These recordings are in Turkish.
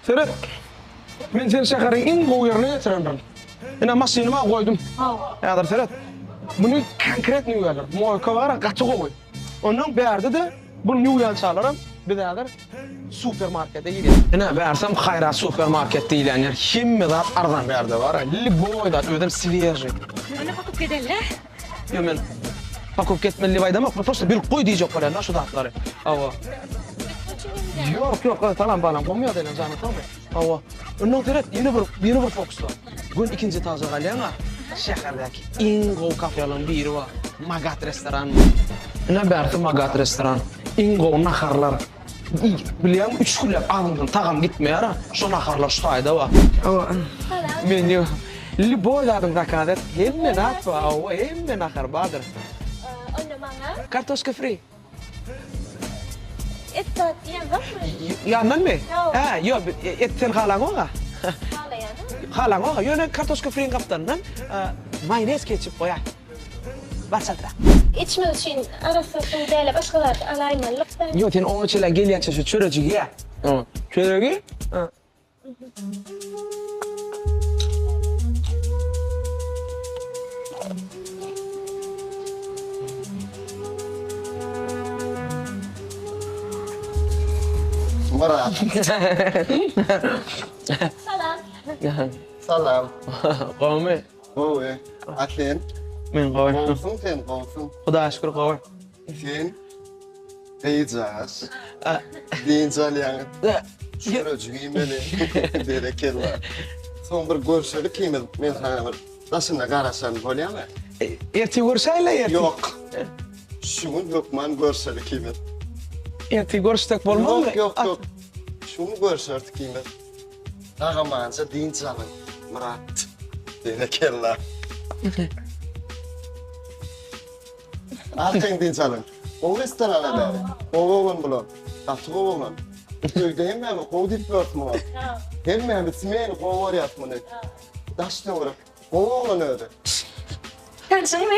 Serhat, men seni şekerin en gowy yerine getirendim. Ina masinama koydum. Yadır Serhat. Bunu konkret New York. Moyka var, kaçı gowy. Onun berdi de bu New York çalaram. Bir daha supermarkete gidiyor. Ina bersem hayra supermarket değil yani. Himme zat arzan berdi var. Liboyda ödem svieji. Bana bakıp gidelim. Yo men bakıp ketmeli baydamak. Prosto bir koy diyecek var şu zatları. Ava. Yok tamam bana koymuyor denen canı tamam. Ava. Onun teret yeni bir fokusla. Gün ikinci taze galyana. Şehirdeki en gow kafelerin biri var. Magat restoran. Ne berdi Magat restoran. En gow naharlar. Biliyorum 3 güllep alındım tağım gitmeye ara. Şu naharlar şu ayda var. Ava. Menü. Liboyladım rakadet. Hemme nat var. Ava hemme nahar badır. Anne bana. Kartoşka free. Et saat yiyen var mı? Yandan mı? Yok. Etten halan oğa. Hala yani. Halan oğa. Yöne kartoşka free kaptanından mayonez ketçup koyar. Barsadıra. İçme için arası değil, başkalar alaymalık da. Yok, sen onun içine geliyakça şu çöreci ye. Çöreci? Murat. Salam. Salam. Qavmi. Qo'y. Sen? Men qo'y. Qovsun sen, qovsun. Xudo shukr qo'y. Sen deyeceğiz. Deyince yani. Şöyle cüğümeli. Bereketler. Son bir görüşelik kiyim. Men sana bir taşına karasam bolya mı? Erti görseyle erti. Yok. Şunu Lokman görüşelik kiyim. Erti görüştek bolmaz mı? Yok. Şunu görüşelik kiyim. Ağamanca deyince alın. Murat. Bereketler. Arkan deyince alın. O restorana beri. Oğlan bulan. Tatlı oğlan. Köyde hemen o deyip örtüm var. Hemen bitmeyen o var yatmanı. Daş ne olarak. Oğlan öyle. Tanışın mı?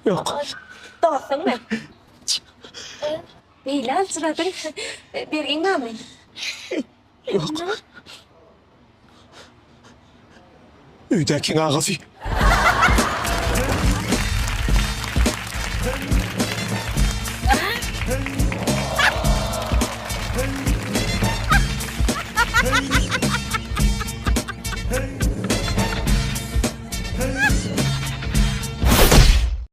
Yok. Dostun mu? Bilal sıradın. Bergin var mı? Yok. Üydəkin ağası